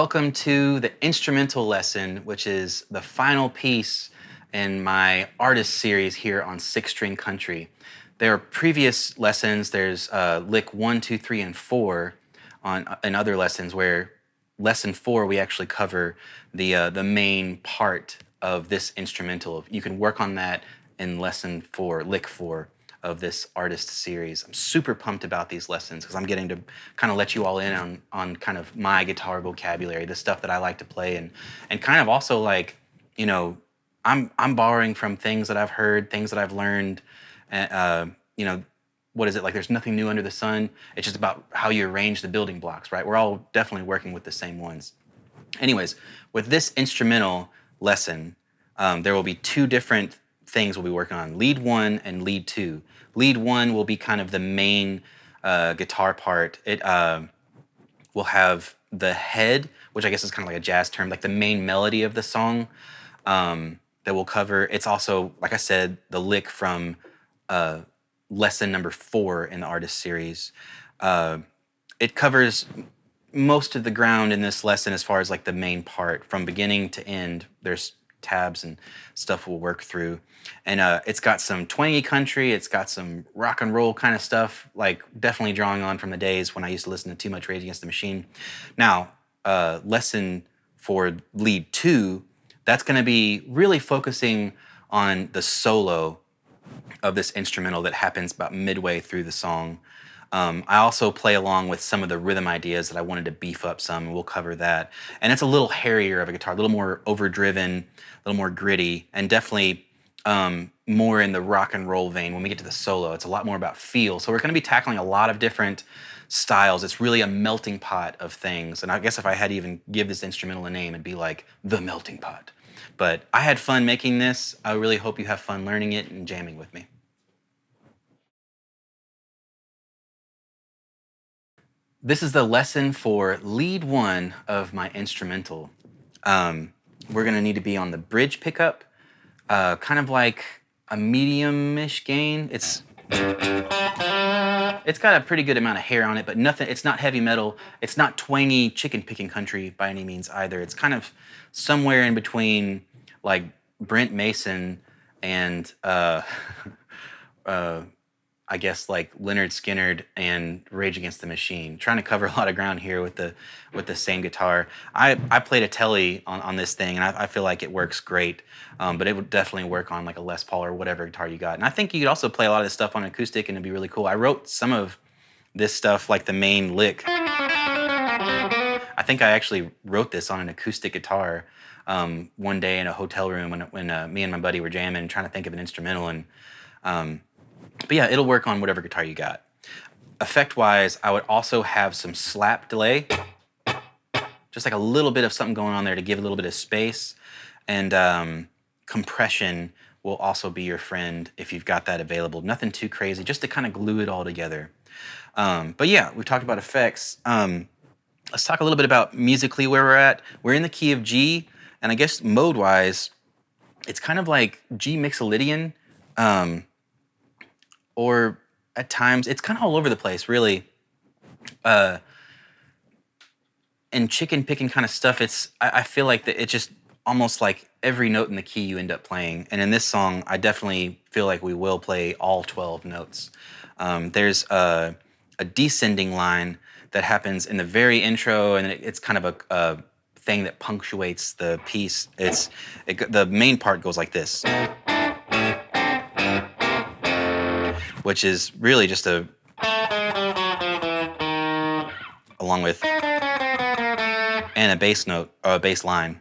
welcome to the instrumental lesson, which is the final piece in my artist series here on Six String Country. There are previous lessons. There's lick 1, 2, 3, and 4 in other lessons where lesson 4 we actually cover the main part of this instrumental. You can work on that in lesson 4, lick 4 of this artist series. I'm super pumped about these lessons because I'm getting to kind of let you all in on kind of my guitar vocabulary, the stuff that I like to play, and kind of also like, you know, I'm borrowing from things that I've heard, things that I've learned. You know, what is it like? There's nothing new under the sun. It's just about how you arrange the building blocks, right? We're all definitely working with the same ones. Anyways, with this instrumental lesson, there will be two different things we'll be working on, lead 1 and lead 2. Lead 1 will be kind of the main guitar part. It will have the head, which I guess is kind of like a jazz term, like the main melody of the song that we'll cover. It's also, like I said, the lick from lesson number 4 in the artist series. It covers most of the ground in this lesson as far as like the main part. From beginning to end, there's tabs and stuff we'll work through. And it's got some twangy country, it's got some rock and roll kind of stuff, like definitely drawing on from the days when I used to listen to Too Much Rage Against the Machine. Now, lesson for lead 2, that's going to be really focusing on the solo of this instrumental that happens about midway through the song. I also play along with some of the rhythm ideas that I wanted to beef up some, and we'll cover that. And it's a little hairier of a guitar, a little more overdriven, a little more gritty, and definitely more in the rock and roll vein when we get to the solo. It's a lot more about feel. So we're going to be tackling a lot of different styles. It's really a melting pot of things. And I guess if I had to even give this instrumental a name, it'd be like The Melting Pot. But I had fun making this. I really hope you have fun learning it and jamming with me. This is the lesson for lead 1 of my instrumental. We're going to need to be on the bridge pickup, kind of like a medium-ish gain. It's got a pretty good amount of hair on it, but nothing. It's not heavy metal. It's not twangy chicken picking country by any means either. It's kind of somewhere in between like Brent Mason and I guess like Leonard Skinner and Rage Against the Machine. Trying to cover a lot of ground here with the same guitar. I played a Telly on this thing, and I feel like it works great. But it would definitely work on like a Les Paul or whatever guitar you got. And I think you could also play a lot of this stuff on acoustic, and it'd be really cool. I wrote some of this stuff, like the main lick. I think I actually wrote this on an acoustic guitar one day in a hotel room when me and my buddy were jamming, trying to think of an instrumental. And but yeah, it'll work on whatever guitar you got. Effect-wise, I would also have some slap delay, just like a little bit of something going on there to give a little bit of space. And compression will also be your friend if you've got that available. Nothing too crazy, just to kind of glue it all together. But yeah, we've talked about effects. Let's talk a little bit about musically where we're at. We're in the key of G, and I guess mode-wise, it's kind of like G mixolydian. Or at times, it's kind of all over the place, really. And chicken picking kind of stuff, I feel like it's just almost like every note in the key you end up playing. And in this song, I definitely feel like we will play all 12 notes. There's a descending line that happens in the very intro, and it's kind of a thing that punctuates the piece. The main part goes like this, which is really just along with, and a bass note, or a bass line.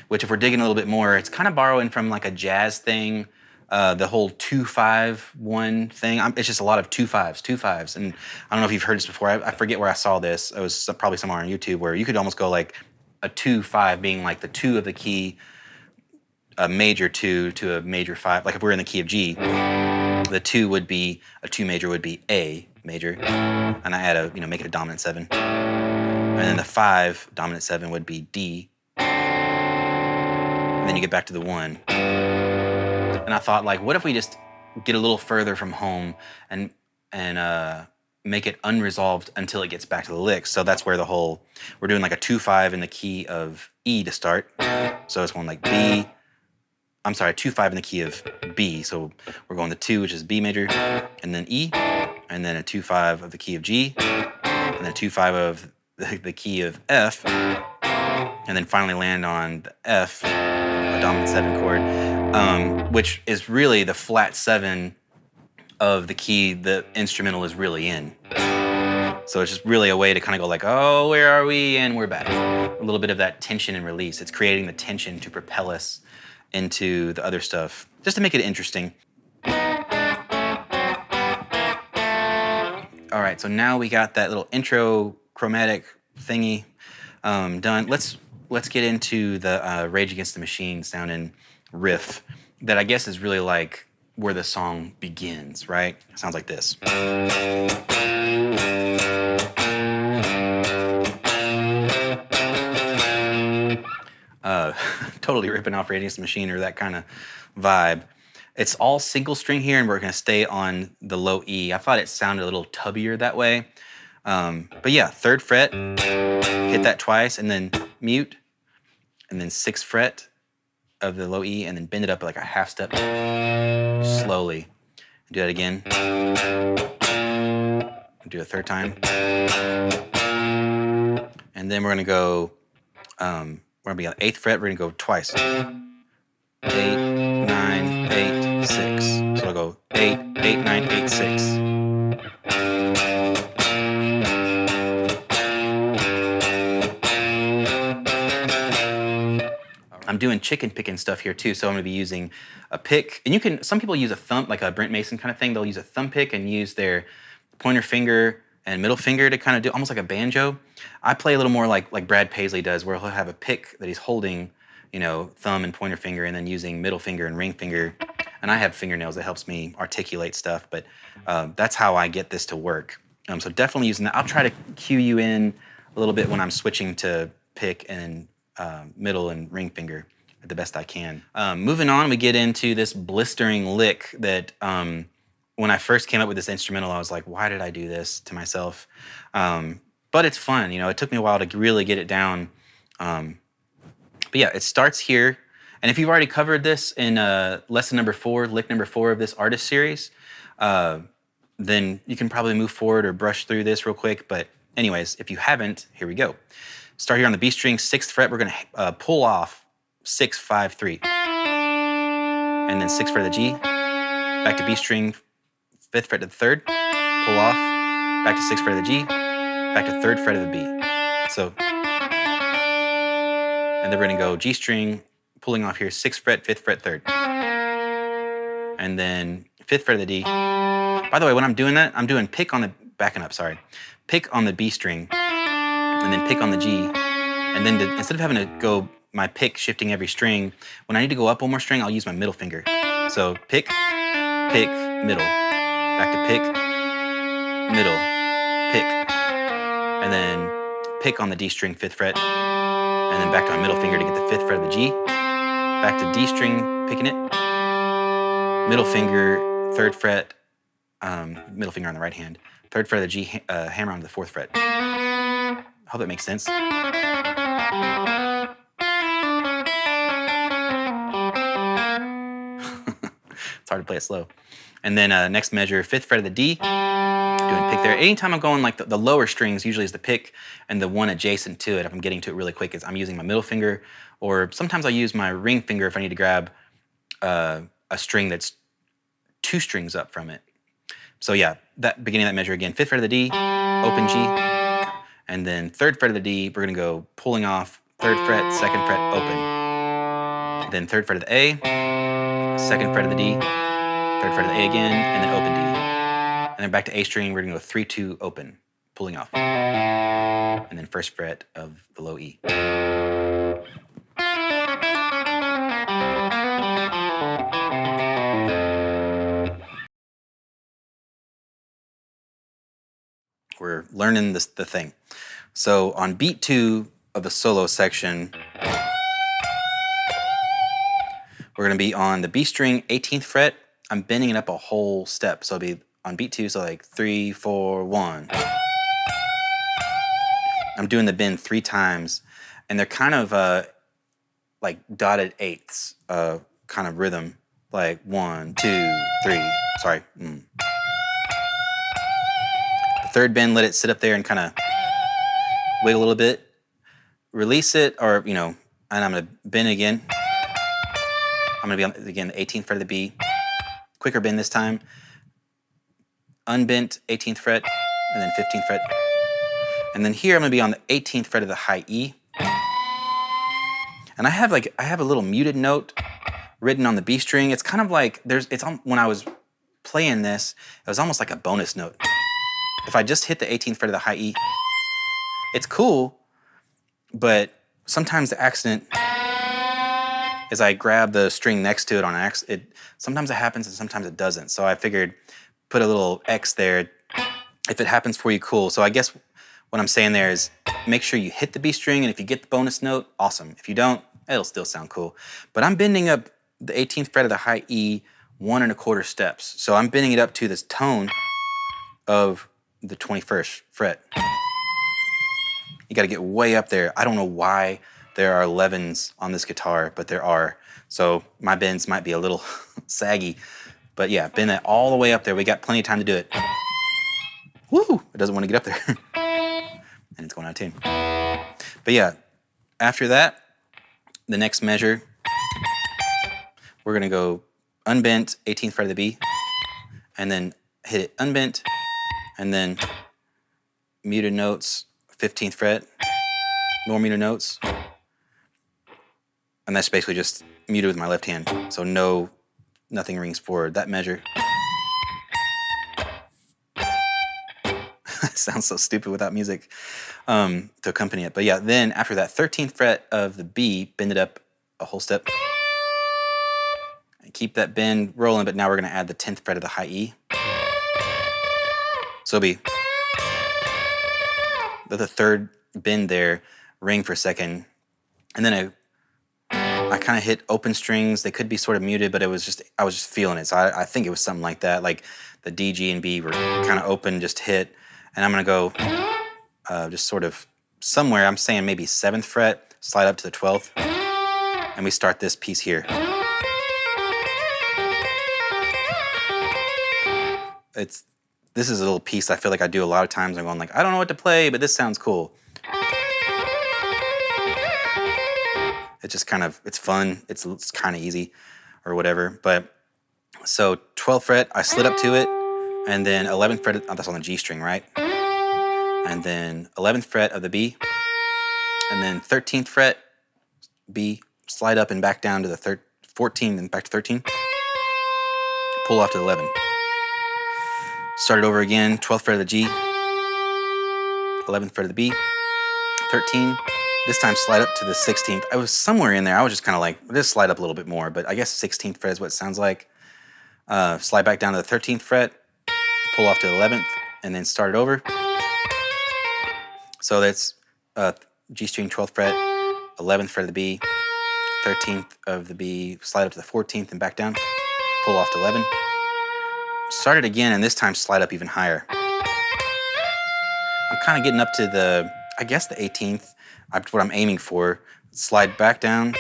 Which if we're digging a little bit more, it's kind of borrowing from like a jazz thing, the whole 2-5-1 thing. It's just a lot of 2-5s. And I don't know if you've heard this before. I forget where I saw this. It was probably somewhere on YouTube where you could almost go like a 2-5 being like the 2 of the key, a major 2 to a major 5. Like if we're in the key of G, the 2 would be, a 2 major would be A major, and I had to make it a dominant 7. And then the 5 dominant 7 would be D. And then you get back to the 1. And I thought, like, what if we just get a little further from home and make it unresolved until it gets back to the lick. So that's where we're doing like a 2-5 in the key of E to start. So it's going like B, 2-5 in the key of B. So we're going the 2, which is B major, and then E, and then a 2-5 of the key of G, and then 2-5 of the key of F, and then finally land on the F, a dominant 7 chord, which is really the flat 7 of the key the instrumental is really in. So it's just really a way to kind of go like, oh, where are we? And we're back. A little bit of that tension and release. It's creating the tension to propel us into the other stuff, just to make it interesting. All right, so now we got that little intro chromatic thingy done. Let's get into the Rage Against the Machine sound in riff that I guess is really like where the song begins, right? It sounds like this. Totally ripping off Rage Against the Machine or that kind of vibe. It's all single string here, and we're going to stay on the low E. I thought it sounded a little tubbier that way. But yeah, 3rd fret, hit that twice, and then mute, and then 6th fret of the low E, and then bend it up like a half step slowly. Do that again. Do a 3rd time. And then we're going to go, we're going to be on the 8th fret, we're going to go twice. 8, 9, 8, 6. So I'll go 8, 8, 9, 8, 6. I'm doing chicken picking stuff here too, so I'm going to be using a pick. And some people use a thumb, like a Brent Mason kind of thing. They'll use a thumb pick and use their pointer finger and middle finger to kind of do almost like a banjo. I play a little more like Brad Paisley does, where he'll have a pick that he's holding, thumb and pointer finger, and then using middle finger and ring finger. And I have fingernails that helps me articulate stuff, but that's how I get this to work. So definitely using that. I'll try to cue you in a little bit when I'm switching to pick and middle and ring finger the best I can. Moving on, we get into this blistering lick that when I first came up with this instrumental, I was like, why did I do this to myself? But it's fun. It took me a while to really get it down. But yeah, it starts here. And if you've already covered this in lesson number 4, lick number 4 of this artist series, then you can probably move forward or brush through this real quick. But anyways, if you haven't, here we go. Start here on the B string, 6th fret. We're going to pull off 6, 5, 3. And then 6th fret of the G. Back to B string, 5th fret to the 3rd. Pull off. Back to 6th fret of the G. Back to 3rd fret of the B. So, and then we're going to go G string, pulling off here, 6th fret, 5th fret, 3rd. And then 5th fret of the D. By the way, when I'm doing that, I'm doing pick on the, backing up, sorry. Pick on the B string, and then pick on the G. And then instead of having to go my pick shifting every string, when I need to go up one more string, I'll use my middle finger. So pick, pick, middle. Back to pick, middle, pick. And then pick on the D string, 5th fret. And then back to my middle finger to get the 5th fret of the G. Back to D string, picking it. Middle finger, 3rd fret, middle finger on the right hand. 3rd fret of the G, hammer onto the 4th fret. I hope that makes sense. It's hard to play it slow. And then next measure, 5th fret of the D, doing pick there. Anytime I'm going like the lower strings, usually is the pick, and the one adjacent to it, if I'm getting to it really quick, is I'm using my middle finger, or sometimes I use my ring finger if I need to grab a string that's 2 strings up from it. So yeah, that beginning of that measure again, 5th fret of the D, open G, and then 3rd fret of the D, we're gonna go pulling off 3rd fret, 2nd fret, open. Then 3rd fret of the A, 2nd fret of the D, 3rd fret of the A again, and then open D. And then back to A string, we're gonna go 3, 2, open, pulling off. And then 1st fret of the low E. We're learning the thing. So on beat 2 of the solo section, we're gonna be on the B string, 18th fret. I'm bending it up a whole step, so it'll be on beat 2, so like 3, 4, 1. I'm doing the bend 3 times, and they're kind of like dotted eighths kind of rhythm, like 1, 2, 3. Sorry. The third bend, let it sit up there and kind of wiggle a little bit. Release it, or and I'm gonna bend again. I'm gonna be on again the 18th fret of the B. Quicker bend this time. Unbent 18th fret, and then 15th fret. And then here I'm gonna be on the 18th fret of the high E. And I have a little muted note written on the B string. It's kind of like when I was playing this, it was almost like a bonus note. If I just hit the 18th fret of the high E, it's cool, but sometimes the accident is I grab the string next to it on accident. Sometimes it happens and sometimes it doesn't. So I figured put a little X there. If it happens for you, cool. So I guess what I'm saying there is make sure you hit the B string, and if you get the bonus note, awesome. If you don't, it'll still sound cool. But I'm bending up the 18th fret of the high E 1 1/4 steps. So I'm bending it up to this tone of the 21st fret. You got to get way up there. I don't know why there are 11s on this guitar, but there are. So my bends might be a little saggy. But yeah, bend that all the way up there. We got plenty of time to do it. Woo! It doesn't want to get up there. And it's going out of tune. But yeah, after that, the next measure, we're going to go unbent, 18th fret of the B, and then hit it unbent, and then muted notes, 15th fret, more muted notes, and that's basically just muted with my left hand, so nothing rings forward. That measure. It sounds so stupid without music to accompany it. But yeah, then after that 13th fret of the B, bend it up a whole step. And keep that bend rolling, but now we're going to add the 10th fret of the high E. So it'll be the third bend there, ring for a second, and then I kind of hit open strings. They could be sort of muted, but I was just feeling it. So I think it was something like that, like the D, G, and B were kind of open, just hit. And I'm going to go just sort of somewhere, I'm saying maybe 7th fret, slide up to the 12th, and we start this piece here. This is a little piece I feel like I do a lot of times. I'm going like, I don't know what to play, but this sounds cool. It's just kind of, it's fun, it's kind of easy or whatever. But so 12th fret, I slid up to it, and then 11th fret, that's on the G string, right? And then 11th fret of the B, and then 13th fret, B, slide up and back down to the 14, and back to 13, pull off to 11. Start it over again, 12th fret of the G, 11th fret of the B, 13, this time slide up to the 16th. I was somewhere in there, I was just kind of like, just slide up a little bit more, but I guess 16th fret is what it sounds like. Slide back down to the 13th fret, pull off to the 11th, and then start it over. So that's G string 12th fret, 11th fret of the B, 13th of the B, slide up to the 14th and back down, pull off to 11. Start it again, and this time slide up even higher. I'm kind of getting up to the, I guess the 18th, what I'm aiming for. Slide back down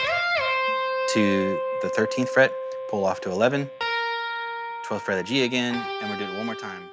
to the 13th fret, pull off to 11, 12th fret of the G again, and we're doing it one more time.